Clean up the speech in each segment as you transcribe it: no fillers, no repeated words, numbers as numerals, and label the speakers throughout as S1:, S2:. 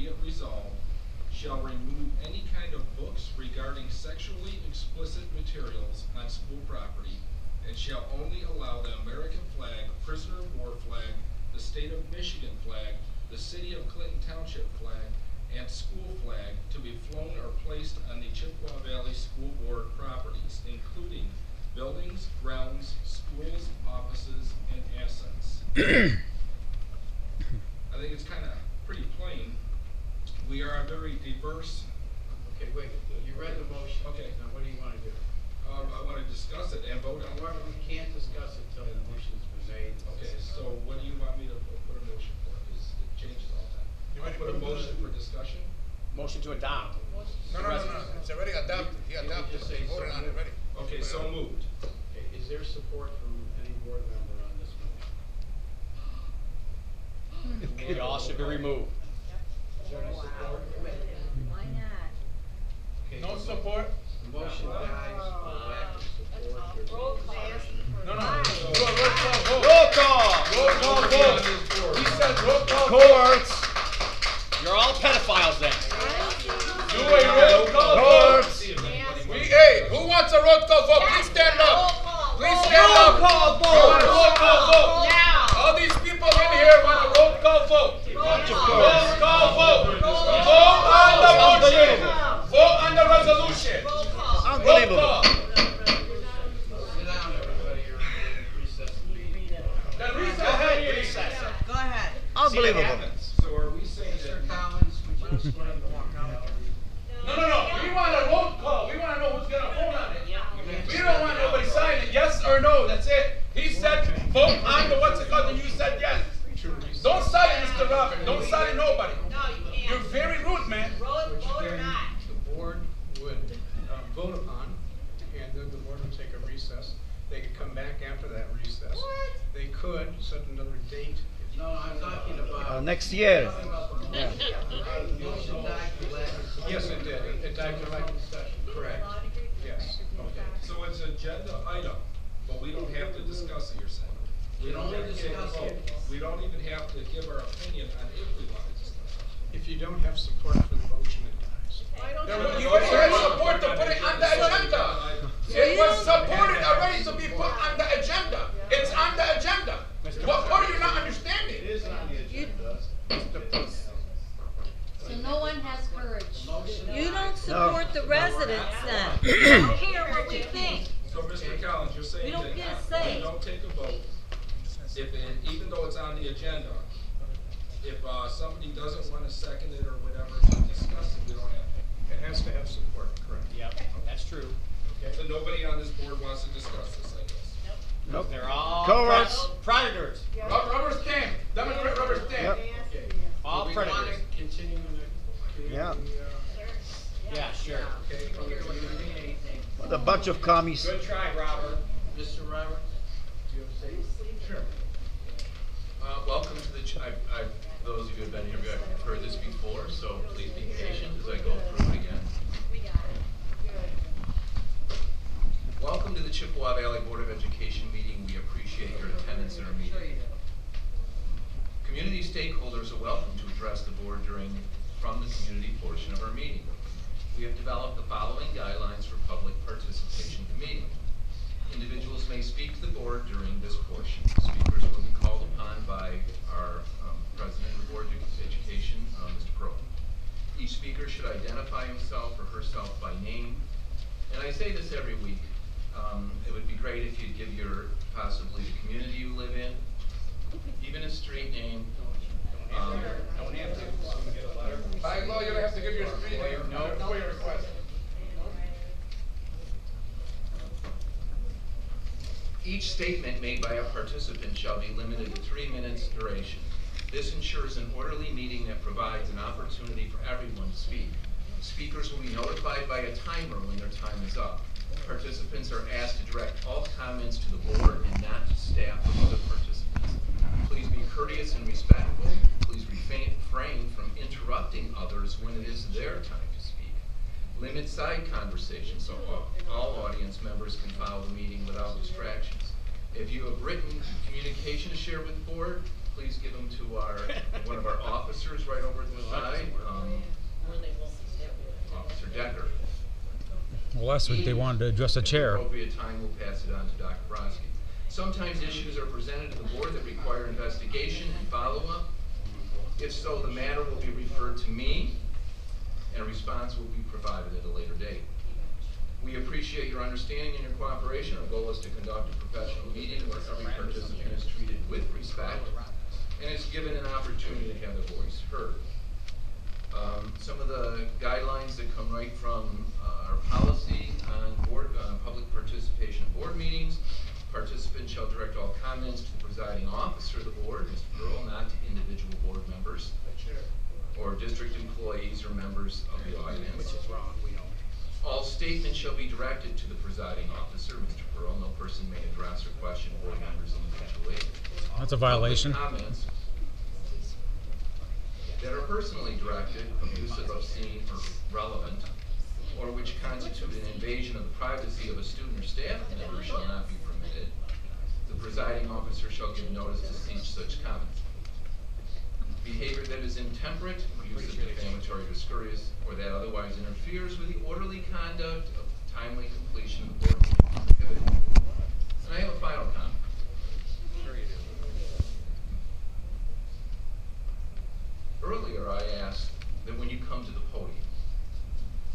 S1: be it resolved, shall remove any kind of books regarding sexually explicit materials on school property, and shall only allow the American flag, prisoner of war flag, the state of Michigan flag, the city of Clinton Township flag, and school flag to be flown or placed on the Chippewa Valley School Board properties, including buildings, grounds, schools, offices, and assets. I think it's kind of pretty plain. We are a very diverse.
S2: Okay, wait. You read the motion.
S1: Okay.
S2: Now, what do you want to do?
S1: I want to discuss it and vote on it.
S2: We can't discuss it until the motion's been made.
S1: Okay, so what do you want me to put a motion for? Because it changes all the time. I'll put a motion for discussion.
S3: Motion to adopt.
S4: No. It's already adopted. He adopted.
S2: just say
S4: He voted on it already.
S1: Okay, so moved.
S2: Okay, is there support from any board member on this motion?
S3: It all should be removed.
S2: Is there any support?
S5: Why not?
S2: Okay,
S4: No support?
S2: The motion dies for lack of support.
S5: Roll call.
S4: No. Do a roll call vote.
S3: Roll call!
S4: Roll call vote. He said roll call vote.
S3: Courts! You're all pedophiles then.
S4: Do a roll call vote. Hey, who wants a roll call vote? Please stand up. Please stand up.
S3: Roll call
S4: You want a roll call vote?
S5: Now.
S4: All these people in here want a roll call vote. Roll call vote. Vote on the motion. Vote on the resolution.
S3: Unbelievable.
S4: Roll call.
S2: Sit down, everybody. You're in recess.
S4: Then recess.
S3: Recess.
S5: Go ahead.
S3: Unbelievable.
S1: So are we saying
S2: Mr.
S1: that?
S2: Collins, would you explain the walk out?
S4: No. We want a roll call. We want to know who's going to vote on it. We don't want nobody signing yes or no. That's it. He said vote on the what's it called, and you said yes. Don't sign it, Mr. Robert. Don't sign it, nobody.
S5: No, you can't.
S4: You're very rude, man.
S5: Vote or not.
S6: The board would vote upon, and then the board would take a recess. They could come back after that recess.
S5: What?
S6: They could set another date.
S2: No, I'm talking about.
S7: Next year.
S2: Talking about the motion. The motion died for lack of support.
S6: Yes, it did. It died for lack of
S2: discussion.
S6: Correct. Yes.
S1: Okay, so it's an agenda item, but we don't have to discuss it, you're saying? We
S2: You
S1: don't
S2: only
S1: have to
S2: discuss
S1: vote.
S2: it.
S1: We don't even have to give our opinion on if we want to discuss it.
S6: If you don't have support for the motion, it dies.
S4: You already had support to put it on the agenda. It was supported already to be put on the agenda. It's on the agenda. What are you not understanding?
S2: It is on the agenda.
S5: So no one has courage.
S2: Motion
S5: You
S2: died.
S5: don't support the residents then. You don't care what we think.
S1: So, Mr. Collins, you're saying
S5: We don't
S1: that
S5: get a say.
S1: you don't take a vote, even though it's on the agenda, if somebody doesn't want to second it or whatever to discuss it, we don't have to.
S6: It has to have support, correct?
S3: Yep, that's true.
S1: Okay, so nobody on this board wants to discuss this, I guess.
S7: Nope.
S3: They're all
S7: Courts.
S3: predators.
S4: Rubber stamp. Democrat rubber stamp.
S6: Okay.
S3: All
S2: Do we want
S3: predators.
S2: to continue in the
S7: Yeah.
S2: community?
S3: Yeah, sure.
S6: Okay.
S7: What a bunch of commies.
S3: Good try, Robert.
S2: Mr. Roberts, do you have a say?
S8: Sure. Welcome to the, those of you who have been here, have heard this before, so please be patient as I go through it again.
S5: We got it. Good.
S8: Welcome to the Chippewa Valley Board of Education meeting. We appreciate your attendance in our meeting. Community stakeholders are welcome to address the board from the community portion of our meeting. We have developed the following guidelines for public participation in the meeting. Individuals may speak to the board during this portion. Speakers will be called upon by our President of the Board of Education, Mr. Pearl. Each speaker should identify himself or herself by name. And I say this every week. It would be great if you'd give possibly the community you live in, even a street name.
S3: Don't have to.
S4: By law, you don't have to give your street name.
S3: No.
S4: For your request.
S8: Each statement made by a participant shall be limited to 3 minutes duration. This ensures an orderly meeting that provides an opportunity for everyone to speak. Speakers will be notified by a timer when their time is up. Participants are asked to direct all comments to the board and not to staff or other participants. Please be courteous and respectful. Please refrain from interrupting others when it is their time to speak. Limit side conversations so all audience members can follow the meeting without distractions. If you have written communication to share with the board, please give them to our have one of our officers right over to the side, Officer Decker.
S9: Well, last week they wanted to address a
S8: At the
S9: chair.
S8: appropriate time, we'll pass it on to Dr. Brodsky. Sometimes issues are presented to the board that require investigation and follow-up. If so, the matter will be referred to me, and a response will be provided at a later date. We appreciate your understanding and your cooperation. Our goal is to conduct a professional meeting where every participant is treated with respect and is given an opportunity to have their voice heard. Some of the guidelines that come right from our policy on public participation in board meetings. Participants shall direct all comments to the presiding officer of the board, Mr. Earl, not to individual board members or district employees or members of the audience.
S6: Which is wrong, we know.
S8: All statements shall be directed to the presiding officer, Mr. Earl. No person may address or question board members individually.
S9: That's a violation.
S8: Public comments that are personally directed, abusive, obscene, or relevant, or which constitute an invasion of the privacy of a student or staff member shall not be permitted. The presiding officer shall give notice to cease such comments. Behavior that is intemperate, use of defamatory, discourteous, or that otherwise interferes with the orderly conduct of timely completion of the board meeting is prohibited. And I have a final comment. Earlier, I asked that when you come to the podium,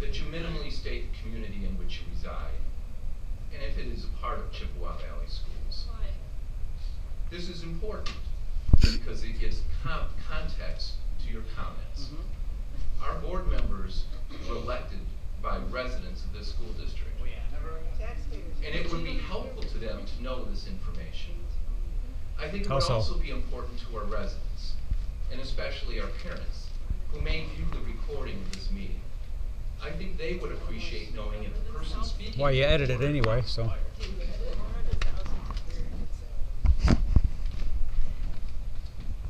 S8: that you minimally state the community in which you reside, and if it is a part of Chippewa Valley Schools. This is important because it gives context to your comments. Our board members were elected by residents of this school district. And it would be helpful to them to know this information. I think it would also be important to our residents, and especially our parents, who may view the recording of this meeting. I think they would appreciate knowing if the person speaking...
S9: Well, you edit it anyway, so...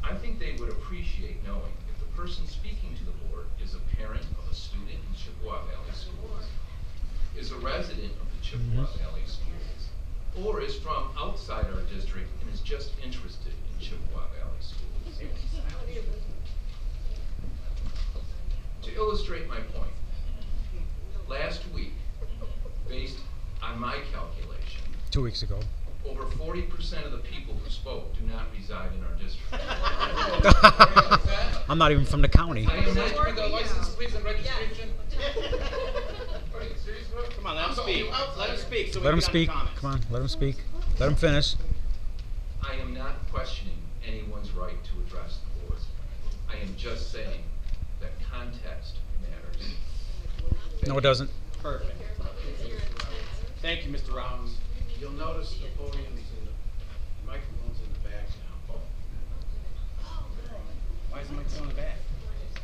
S8: I think they would appreciate knowing if the person speaking to the board is a parent of a student in Chippewa Valley Schools, is a resident of the Chippewa Valley Schools, or is from outside our district and is just interested in Chippewa Valley Schools. To illustrate my point, last week, based on my calculation,
S9: 2 weeks ago.
S8: over 40% of the people who spoke do not reside in our district.
S9: I'm not even from the county.
S8: I am not
S4: The license, please, and registration.
S3: Come on, let him speak. Let him speak. So we
S9: Let him
S3: can get on
S9: speak.
S3: the comments.
S9: Come on, let him speak. Let him finish.
S8: I am not questioning anyone's right to address the board. I am just saying that context matters.
S9: No, it doesn't.
S3: Perfect. Thank you, Mr. Robbins.
S6: You'll notice the podium's in the, microphone's in the back now.
S3: Why is the mic still in the back?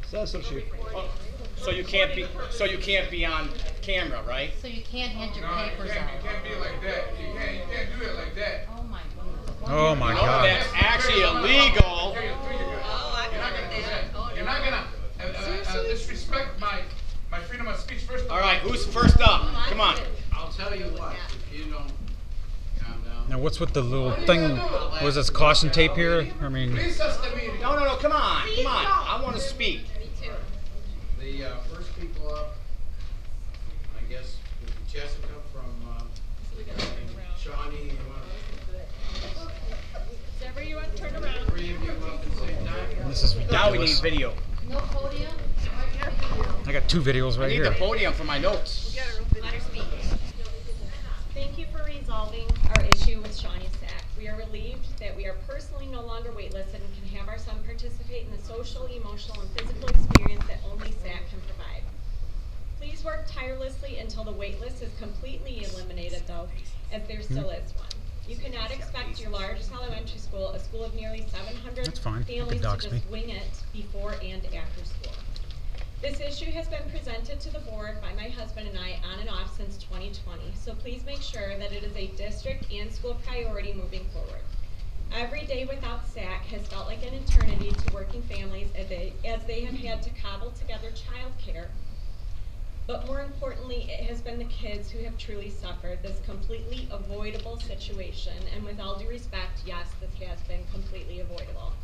S7: Censorship.
S3: Oh, so you can't be on camera, right?
S5: So you can't hand your
S4: No,
S5: papers
S4: you
S5: out.
S4: can't be like that. You can't do it like that.
S5: Oh my goodness.
S9: Oh my
S3: No,
S9: God.
S3: that's actually illegal.
S5: Oh, I
S4: You're not gonna do that. You're not gonna disrespect my freedom of speech first of all.
S3: All right, who's first up? Come on.
S6: I'll tell you what, if you don't calm down.
S9: Now, what's with the little thing? Was this caution tape here? I mean,
S4: Recess the meeting.
S3: No, come on. Come on. I want to speak.
S6: The first people up, I guess, would be Jessica from, Shawnee, you want
S10: Whichever you want to turn around.
S6: three of you up at the same time?
S9: this is
S3: Now we need
S9: ridiculous.
S3: video.
S5: No podium?
S9: I got 2 videos
S3: I
S9: right
S3: need
S9: here.
S3: the podium for my notes.
S10: Let her speak. Thank you for resolving our issue with Shawnee SAC. We are relieved that we are personally no longer waitlisted and can have our son participate in the social, emotional, and physical experience that only SAC can provide. Please work tirelessly until the waitlist is completely eliminated, though, as there still is one. You cannot expect your largest elementary school, a school of nearly 700
S9: That's fine. You can
S10: families, to
S9: dox
S10: just
S9: me.
S10: wing it before and after school. This issue has been presented to the board by my husband and I on and off since 2020, so please make sure that it is a district and school priority moving forward. Every day without SAC has felt like an eternity to working families as they have had to cobble together childcare. But more importantly, it has been the kids who have truly suffered this completely avoidable situation, and with all due respect, yes, this has been completely avoidable.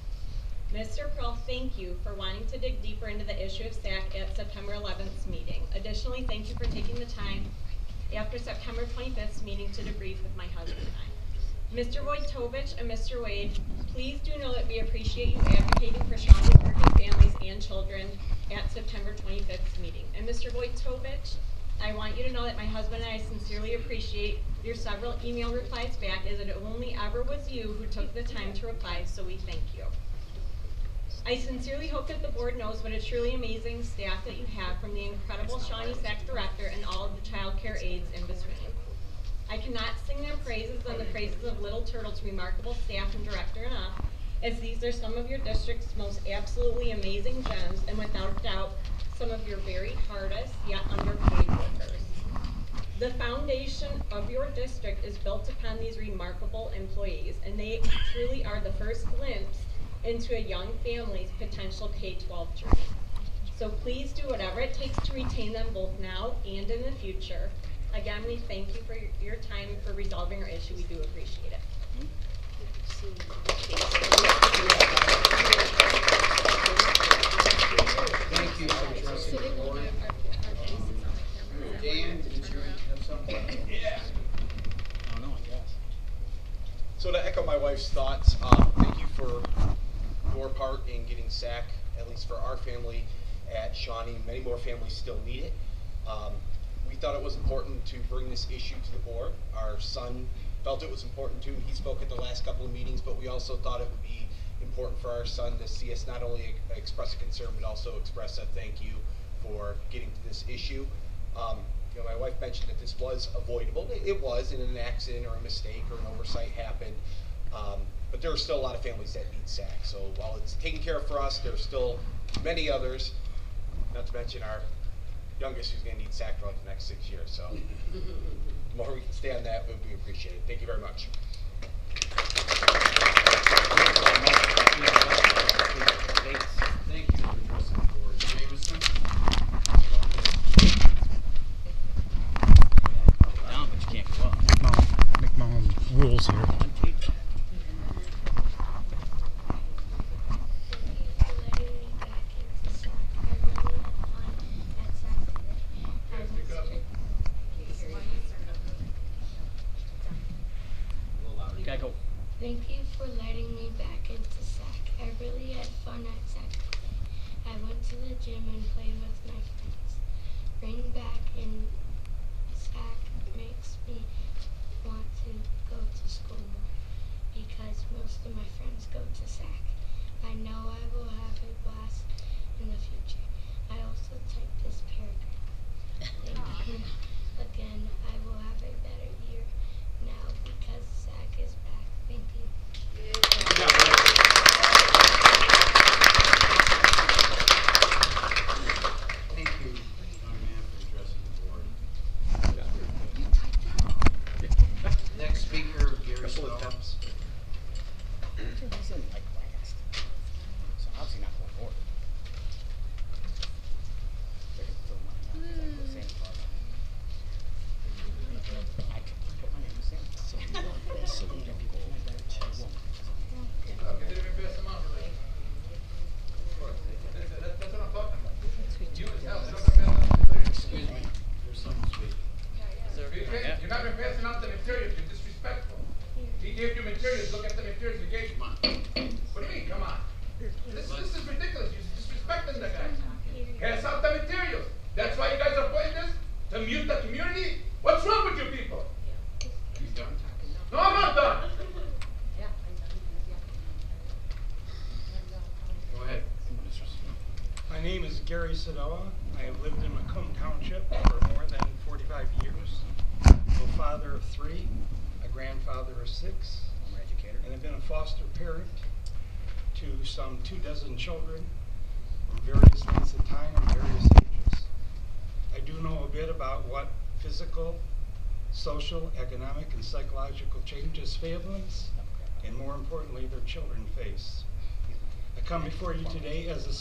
S10: Mr. Pearl, thank you for wanting to dig deeper into the issue of SAC at September 11th's meeting. Additionally, thank you for taking the time after September 25th's meeting to debrief with my husband and I. Mr. Wojtovich and Mr. Wade, please do know that we appreciate you advocating for Shawnee's working families and children at September 25th's meeting. And Mr. Wojtovich, I want you to know that my husband and I sincerely appreciate your several email replies back, as it only ever was you who took the time to reply, so we thank you. I sincerely hope that the board knows what a truly amazing staff that you have, from the incredible Shawnee SAC director and all of the child care aides in between. I cannot sing their praises and the praises of Little Turtle's remarkable staff and director enough, as these are some of your district's most absolutely amazing gems, and without doubt, some of your very hardest yet underpaid workers. The foundation of your district is built upon these remarkable employees, and they truly are the first glimpse into a young family's potential K-12 journey. So please do whatever it takes to retain them both now and in the future. Again, we thank you for your time for resolving our issue. We do appreciate it.
S6: Thank you for addressing the board. Dan, did you have something?
S4: Yeah.
S3: I don't know, I guess.
S11: So to echo my wife's thoughts, thank you for your part in getting SAC, at least for our family at Shawnee. Many more families still need it. We thought it was important to bring this issue to the board. Our son felt it was important too. He spoke at the last couple of meetings, but we also thought it would be important for our son to see us not only express a concern, but also express a thank you for getting to this issue. You know, my wife mentioned that this was avoidable. It was, and an accident or a mistake or an oversight happened. But there are still a lot of families that need SAC. So while it's taken care of for us, there are still many others, not to mention our youngest who's going to need SAC for like the next 6 years. So the more we can stay on that, we appreciate it. Thank you very much.
S6: Thank you for addressing the board. Jameson?
S3: Down, but you can't go up.
S9: Make my own rules here.
S3: Gotta go.
S12: Thank you for letting me back into SAC. I really had fun at SAC today. I went to the gym and played with my friends. Being back in SAC makes me want to go to school more, because most of my friends go to SAC. I know I will have a blast in the future. I also typed this paragraph. Thank you again. I will have a better year now because SAC is back. Thank you.
S6: Thank you, young man, for addressing the board. Next speaker, Gary Stowe.
S3: He's in like last. So obviously not going forward. They're gonna throw money out because I put Santa Claus on it. I could put my name in Santa Claus. So we don't go over there.
S4: That's what I'm talking about.
S6: Excuse me, there's someone speaking.
S4: You're not passing out the materials. You're disrespectful. He gave you materials. Look at the materials he gave you. What do you mean? Come on. This is ridiculous. You're disrespecting the guy. Pass out the materials. That's why you guys are putting this? To mute the community? What's wrong with you people?
S6: He's done.
S4: No, I'm not done.
S6: Go ahead.
S13: My name is Gary Sadoa. I have lived in Macomb Township for more than 45 years. I'm a father of 3, a grandfather of 6,
S3: I'm an educator.
S13: and I've been a foster parent to some 24 children from various lengths of time and various ages. I do know a bit about what physical, social, economic, and psychological changes families, and more importantly, their children face. I come before you today as a